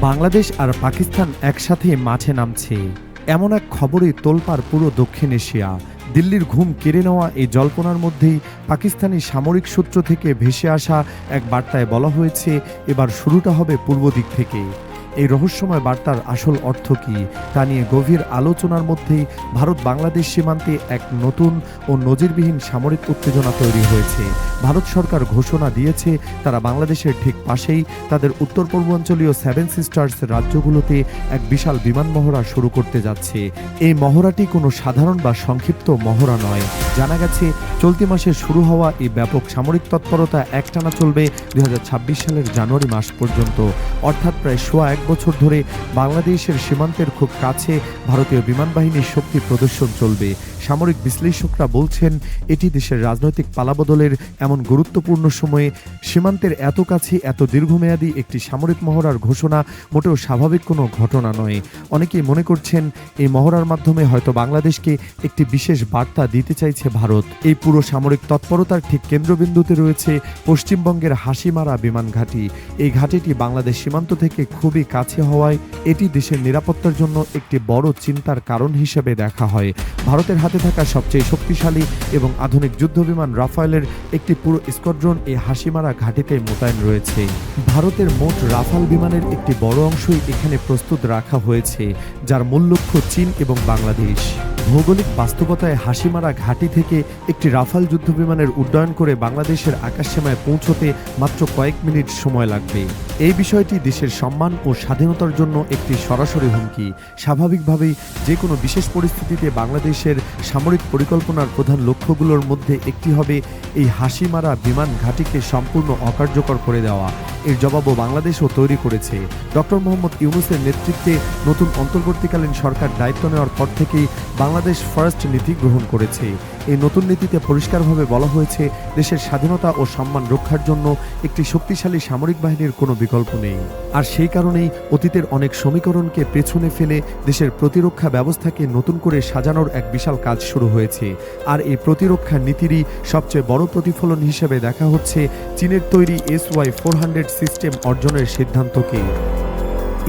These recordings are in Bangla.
বাংলাদেশ আর পাকিস্তান একসাথে মাঠে নামছে, এমন এক খবরে তোলপাড় পুরো দক্ষিণ এশিয়া। দিল্লির ঘুম কেড়ে নেওয়া এই জল্পনার মধ্যেই পাকিস্তানি সামরিক সূত্র থেকে ভেসে আসা এক বার্তায় বলা হয়েছে, এবার শুরুটা হবে পূর্ব দিক থেকে। এই রহস্যময় বার্তার আসল অর্থ কী তা নিয়ে গভীর আলোচনার মধ্যেই ভারত বাংলাদেশ সীমান্তে এক নতুন ও নজিরবিহীন সামরিক উত্তেজনা তৈরি হয়েছে। ভারত সরকার ঘোষণা দিয়েছে তারা বাংলাদেশের ঠিক পাশেই তাদের উত্তর পূর্বাঞ্চলীয় সেভেন সিস্টার্স রাজ্যগুলোতে এক বিশাল বিমান মহড়া শুরু করতে যাচ্ছে। এই মহড়াটি কোনো সাধারণ বা সংক্ষিপ্ত মহড়া নয়। জানা গেছে চলতি মাসে শুরু হওয়া এই ব্যাপক সামরিক তৎপরতা একটানা চলবে 2026 সালের জানুয়ারি মাস পর্যন্ত, অর্থাৎ প্রায় সোয়া এক বছর ধরে বাংলাদেশের সীমান্তের খুব কাছে ভারতীয় বিমান বাহিনীর শক্তি প্রদর্শন চলবে। সামরিক বিশ্লেষকরা বলছেন, এটি দেশের রাজনৈতিক পালাবদলের এমন গুরুত্বপূর্ণ সময়ে সীমান্তের এত কাছে এত দীর্ঘমেয়াদী একটি সামরিক মহড়ার ঘোষণা মোটেও স্বাভাবিক কোনো ঘটনা নয়। অনেকেই মনে করছেন এই মহড়ার মাধ্যমে হয়তো বাংলাদেশকে একটি বিশেষ বার্তা দিতে চাইছে ভারত। এই পুরো সামরিক তৎপরতার ঠিক কেন্দ্রবিন্দুতে রয়েছে পশ্চিমবঙ্গের হাসিমারা বিমান ঘাঁটি। এই ঘাঁটিটি বাংলাদেশ সীমান্ত থেকে খুবই কাছে হওয়ায় এটি দেশের নিরাপত্তার জন্য একটি বড় চিন্তার কারণ হিসেবে দেখা হয়। ভারতের হাতে থাকা সবচেয়ে শক্তিশালী এবং আধুনিক যুদ্ধবিমান রাফায়েলের একটি পুরো স্কোয়াড্রন এই হাসিমারা ঘাঁটিতে মোতায়েন রয়েছে। ভারতের মোট রাফাল বিমানের একটি বড় অংশই এখানে প্রস্তুত রাখা হয়েছে, যার মূল লক্ষ্য চীন এবং বাংলাদেশ। ভৌগোলিক বাস্তবতায় হাসিমারা ঘাঁটি থেকে একটি রাফাল যুদ্ধবিমানের উড্ডয়ন করে বাংলাদেশের আকাশসীমায় পৌঁছতে মাত্র কয়েক মিনিট সময় লাগবে। এই বিষয়টি দেশের সম্মান ও স্বাধীনতার জন্য একটি সরাসরি হুমকি। স্বাভাবিকভাবেই যে কোনো বিশেষ পরিস্থিতিতে বাংলাদেশের সামরিক পরিকল্পনার প্রধান লক্ষ্যগুলোর মধ্যে একটি হবে এই হাসিমারা বিমান ঘাঁটিকে সম্পূর্ণ অকার্যকর করে দেওয়া। এর জবাবও বাংলাদেশও তৈরি করেছে। ডক্টর মোহাম্মদ ইউনূসের নেতৃত্বে নতুন অন্তর্বর্তীকালীন সরকার দায়িত্ব নেওয়ার পর থেকেই বাংলাদেশ ফার্স্ট নীতি গ্রহণ করেছে। এই নতুন নীতিতে পরিষ্কারভাবে বলা হয়েছে, দেশের স্বাধীনতা ও সম্মান রক্ষার জন্য একটি শক্তিশালী সামরিক বাহিনীর কোনো বিকল্প নেই। আর সেই কারণেই অতীতের অনেক সমীকরণকে পেছনে ফেলে দেশের প্রতিরক্ষা ব্যবস্থাকে নতুন করে সাজানোর এক বিশাল কাজ শুরু হয়েছে। আর এই প্রতিরক্ষা নীতিরই সবচেয়ে বড় প্রতিফলন হিসেবে দেখা হচ্ছে চীনের তৈরি SY-400 সিস্টেম অর্জনের সিদ্ধান্তকে।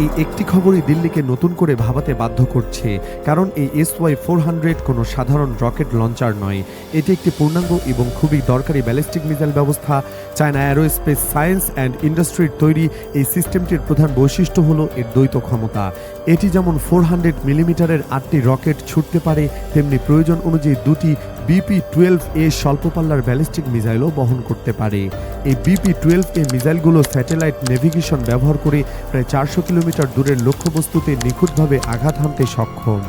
এই একটি খবরই দিল্লিকে নতুন করে ভাবাতে বাধ্য করছে, কারণ এই SY-400 কোনো সাধারণ রকেট লঞ্চার নয়। এটি একটি পূর্ণাঙ্গ এবং খুবই দরকারি ব্যালিস্টিক মিসাইল ব্যবস্থা। চায়না অ্যারোস্পেস সায়েন্স অ্যান্ড ইন্ডাস্ট্রির তৈরি এই সিস্টেমটির প্রধান বৈশিষ্ট্য হল এর দ্বৈত ক্ষমতা। এটি যেমন 400 মিলিমিটারের 8টি রকেট ছুটতে পারে, তেমনি প্রয়োজন অনুযায়ী দুটি BP-12A স্বল্প পাল্লার ব্যালিস্টিক মিসাইলও বহন করতে পারে। এই BP-12A মিসাইলগুলো স্যাটেলাইট নেভিগেশন ব্যবহার করে প্রায় 400 কিলোমিটার দূরের লক্ষ্যবস্তুতে নিখুঁতভাবে আঘাত হানতে সক্ষম।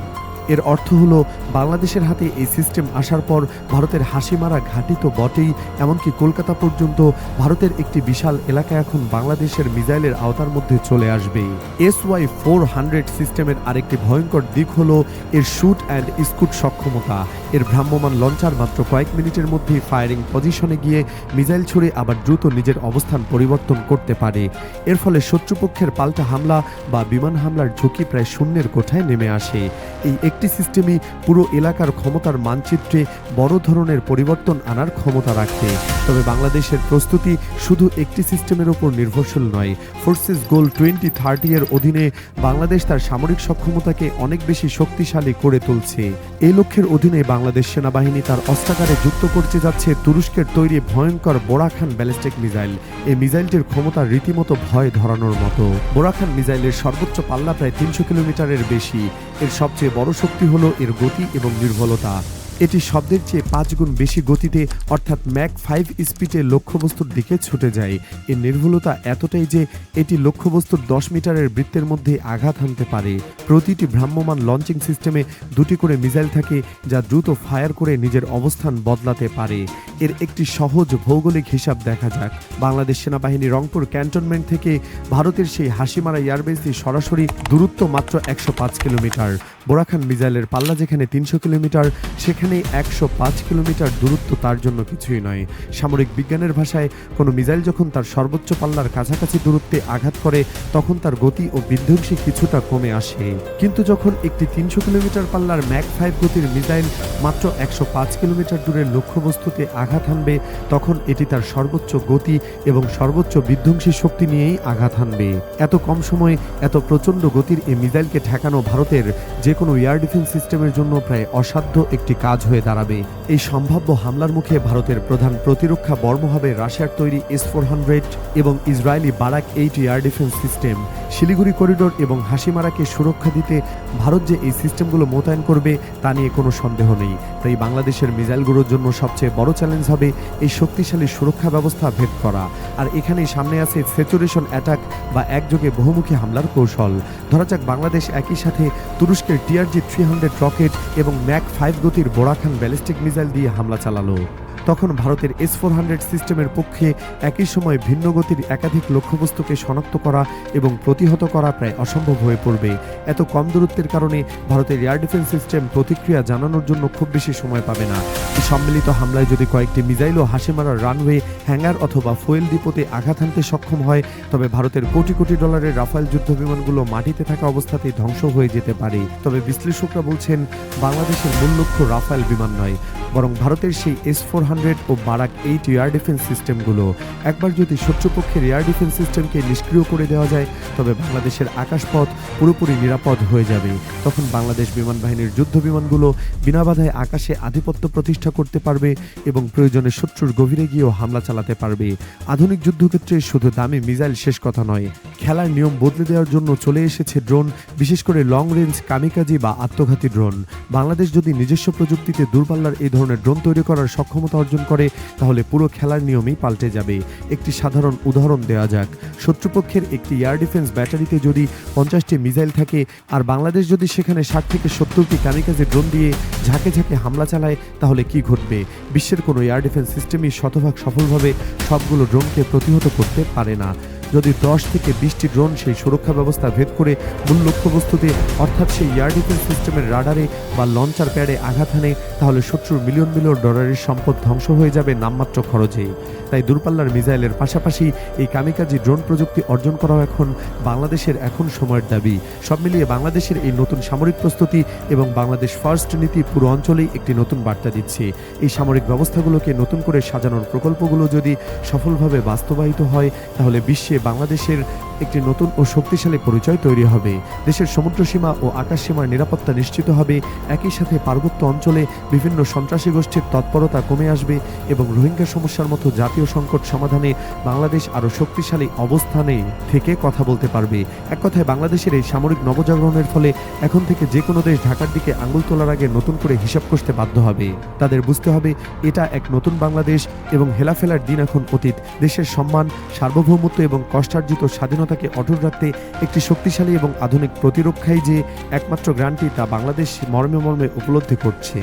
এর অর্থ হলো বাংলাদেশের হাতে এই সিস্টেম আসার পর ভারতের হাসিমারা ঘাঁটি তো বটেই, এমনকি কলকাতা পর্যন্ত ভারতের একটি বিশাল এলাকা এখন বাংলাদেশের মিসাইলের আওতার মধ্যে চলে আসবে। SY-400 সিস্টেমের আরেকটি ভয়ঙ্কর দিক হলো এর শুট অ্যান্ড স্কুট সক্ষমতা। এর ভ্রাম্যমাণ লঞ্চার মাত্র কয়েক মিনিটের মধ্যেই ফায়ারিং পজিশনে গিয়ে মিসাইল ছুড়ে আবার দ্রুত নিজের অবস্থান পরিবর্তন করতে পারে। এর ফলে শত্রুপক্ষের পাল্টা হামলা বা বিমান হামলার ঝুঁকি প্রায় শূন্যের কোঠায় নেমে আসে। এই একটি সিস্টেমই পুরো এলাকার ক্ষমতার মানচিত্রে বড় ধরনের পরিবর্তন আনার ক্ষমতা রাখে। তবে বাংলাদেশের প্রস্তুতি শুধু একটি সিস্টেমের উপর নির্ভরশীল নয়। ফোর্সেস গোল 2030 এর অধীনে বাংলাদেশ তার সামরিক সক্ষমতাকে অনেক বেশি শক্তিশালী করে তুলছে। এই লক্ষ্যের অধীনে বাংলাদেশ সেনাবাহিনী তার অস্ত্রাগারে যুক্ত করতে যাচ্ছে তুরস্কের তৈরি ভয়ঙ্কর বোরাখান ব্যালিস্টিক মিসাইল। এই মিসাইলটির ক্ষমতা রীতিমতো ভয় ধরানোর মতো। বোরাখান মিসাইলের সর্বোচ্চ পাল্লা প্রায় 300 কিলোমিটারের বেশি। এর সবচেয়ে বড় শক্তি হলো এর গতি এবং নির্ভুলতা। এটি শব্দের চেয়ে 5 গুণ বেশি গতিতে অর্থাৎ ম্যাক 5 স্পিডে লক্ষ্যবস্তুর দিকে ছুটে যায়। এর নির্ভুলতা এতটাই যে এটি লক্ষ্যবস্তুর 10 মিটারের বৃত্তের মধ্যে আঘাত হানতে পারে। প্রতিটি ভ্রাম্যমাণ লঞ্চিং সিস্টেমে 2টি করে মিসাইল থাকে, যা দ্রুত ফায়ার করে নিজের অবস্থান বদলাতে পারে। এর একটি সহজ ভৌগোলিক হিসাব দেখা যাক। বাংলাদেশ সেনাবাহিনী রংপুর ক্যান্টনমেন্ট থেকে ভারতের সেই হাসিমারা এয়ারবেসে সরাসরি দূরত্ব মাত্র 105 কিলোমিটার। বোরাখান মিসাইলের পাল্লা যেখানে 300 কিলোমিটার, সেখানে সেখানে 105 কিলোমিটার দূরত্ব তার জন্য কিছুই নয়। সামরিক বিজ্ঞানের ভাষায় কোনো মিসাইল যখন তার সর্বোচ্চ পাল্লার কাছাকাছি দূরত্বে আঘাত করে তখন তার গতি ও বিধ্বংসী কিছুটা কমে আসে। কিন্তু যখন একটি 300 কিলোমিটার পাল্লার ম্যাক 5 গতির মিসাইল মাত্র 105 কিলোমিটার দূরের লক্ষ্যবস্তুতে আঘাত হানবে তখন এটি তার সর্বোচ্চ গতি এবং সর্বোচ্চ বিধ্বংসী শক্তি নিয়েই আঘাত হানবে। এত কম সময়ে এত প্রচণ্ড গতির এই মিসাইলকে ঠেকানো ভারতের যে কোনো এয়ার ডিফেন্স সিস্টেমের জন্য প্রায় অসাধ্য একটি কাজ হয়ে দাঁড়াবে। এই সম্ভাব্য হামলার মুখে ভারতের প্রধান প্রতিরক্ষা বর্ম হবে রাশিয়ার তৈরি S-400 এবং Israeli Barack 8 air defence system. Siliguri corridor এবং হাসিমারাকে সুরক্ষা দিতে ভারত যে এই সিস্টেমগুলো মোতায়েন করবে তা নিয়ে কোনো সন্দেহ নেই। তাই বাংলাদেশের মিসাইলগুলোর জন্য সবচেয়ে বড় চ্যালেঞ্জ হবে এই শক্তিশালী সুরক্ষা ব্যবস্থা ভেদ করা। আর এখানেই সামনে আছে স্যাচুরেশন অ্যাটাক বা একযোগে বহুমুখী হামলার কৌশল। ধরা যাক বাংলাদেশ একই সাথে তুরস্কের TRG-300 রকেট এবং ম্যাক 5 গতির বোরাখান ব্যালিস্টিক মিসাইল দিয়ে হামলা চালালো। তখন ভারতের S-400 সিস্টেমের পক্ষে একই সময় ভিন্ন গতির একাধিক লক্ষ্যবস্তুকে শনাক্ত করা এবং প্রতিহত করা প্রায় অসম্ভব হয়ে পড়বে। এত কম দূরত্বের কারণে ভারতের এয়ার ডিফেন্স সিস্টেম প্রতিক্রিয়া জানানোর জন্য খুব বেশি সময় পাবে না। এই সম্মিলিত হামলায় যদি কয়েকটি মিসাইল ও হাসিমারার রানওয়ে, হ্যাঙ্গার অথবা ফুয়েল ডিপোতে আঘাত হানতে সক্ষম হয় তবে ভারতের কোটি কোটি ডলারের রাফায়েল যুদ্ধ বিমানগুলো মাটিতে থাকা অবস্থাতেই ধ্বংস হয়ে যেতে পারে। তবে বিশ্লেষকরা বলছেন বাংলাদেশের মূল লক্ষ্য রাফায়েল বিমান নয়, বরং ভারতের সেই S-400 ও বারাক 8 এয়ার ডিফেন্স সিস্টেমগুলো। একবার যদি শত্রুপক্ষের এয়ার ডিফেন্স সিস্টেমকে নিষ্ক্রিয় করে দেওয়া যায় তবে বাংলাদেশের আকাশপথ পুরোপুরি নিরাপদ হয়ে যাবে। তখন বাংলাদেশ বিমান বাহিনীর যুদ্ধ বিমানগুলো বিনা বাধায় আকাশে আধিপত্য প্রতিষ্ঠা করতে পারবে এবং প্রয়োজনে শত্রুর গভীরে গিয়েও হামলা চালাতে পারবে। আধুনিক যুদ্ধক্ষেত্রে শুধু দামি মিসাইল শেষ কথা নয়, খেলার নিয়ম বদলে দেওয়ার জন্য চলে এসেছে ড্রোন, বিশেষ করে লং রেঞ্জ কামিকাজি বা আত্মঘাতী ড্রোন। বাংলাদেশ যদি নিজস্ব প্রযুক্তিতে দূরপাল্লার এই ধরনের ড্রোন তৈরি করার সক্ষমতা অর্জন করে তাহলে পুরো খেলার নিয়মই পাল্টে যাবে। একটি সাধারণ উদাহরণ দেওয়া যাক। শত্রুপক্ষের একটি এয়ার ডিফেন্স ব্যাটারিতে যদি 50টি মিসাইল থাকে আর বাংলাদেশ যদি সেখানে 60 থেকে 70টি কামিকাজি ড্রোন দিয়ে ঝাঁকে ঝাঁকে হামলা চালায় তাহলে কি ঘটবে? বিশ্বের কোনো এয়ার ডিফেন্স সিস্টেমই শতভাগ সফলভাবে সবগুলো ড্রোনকে প্রতিহত করতে পারে না। যদি 10 থেকে 20টি ড্রোন সেই সুরক্ষা ব্যবস্থা ভেদ করে মূল লক্ষ্যবস্তুতে অর্থাৎ সেই এয়ার ডিফেন্স সিস্টেমের রাডারে বা লঞ্চার প্যাডে আঘাত হানে তাহলে শত্রুর মিলিয়ন মিলিয়ন ডলারের সম্পদ ধ্বংস হয়ে যাবে নামমাত্র খরচে। তাই দূরপাল্লার মিসাইলের পাশাপাশি এই কামিকাজি ড্রোন প্রযুক্তি অর্জন করাও এখন বাংলাদেশের সময়ের দাবি। সব মিলিয়ে বাংলাদেশের এই নতুন সামরিক প্রস্তুতি এবং বাংলাদেশ ফার্স্ট নীতি পুরো অঞ্চলেই একটি নতুন বার্তা দিচ্ছে। এই সামরিক ব্যবস্থাগুলোকে নতুন করে সাজানোর প্রকল্পগুলো যদি সফলভাবে বাস্তবায়িত হয় তাহলে বিশ্বে বাংলাদেশের একটি নতুন ও শক্তিশালী পরিচয় তৈরি হবে। দেশের সমুদ্রসীমা ও আকাশসীমার নিরাপত্তা নিশ্চিত হবে। একই সাথে পার্বত্য অঞ্চলে বিভিন্ন সন্ত্রাসী গোষ্ঠীর তৎপরতা কমে আসবে এবং রোহিঙ্গা সমস্যার মতো জাতীয় সংকট সমাধানে বাংলাদেশ আরও শক্তিশালী অবস্থানে থেকে কথা বলতে পারবে। এক কথায় বাংলাদেশের এই সামরিক নবজাগরণের ফলে এখন থেকে যে কোনো দেশ ঢাকার দিকে আঙুল তোলার আগে নতুন করে হিসাব কষতে বাধ্য হবে। তাদের বুঝতে হবে এটা এক নতুন বাংলাদেশ এবং হেলাফেলার দিন এখন অতীত। দেশের সম্মান, সার্বভৌমত্ব এবং কষ্টার্জিত স্বাধীনতাকে অটুট রাখতে একটি শক্তিশালী এবং আধুনিক প্রতিরক্ষাই যে একমাত্র গ্যারান্টি তা বাংলাদেশ মর্মে মর্মে উপলব্ধি করছে।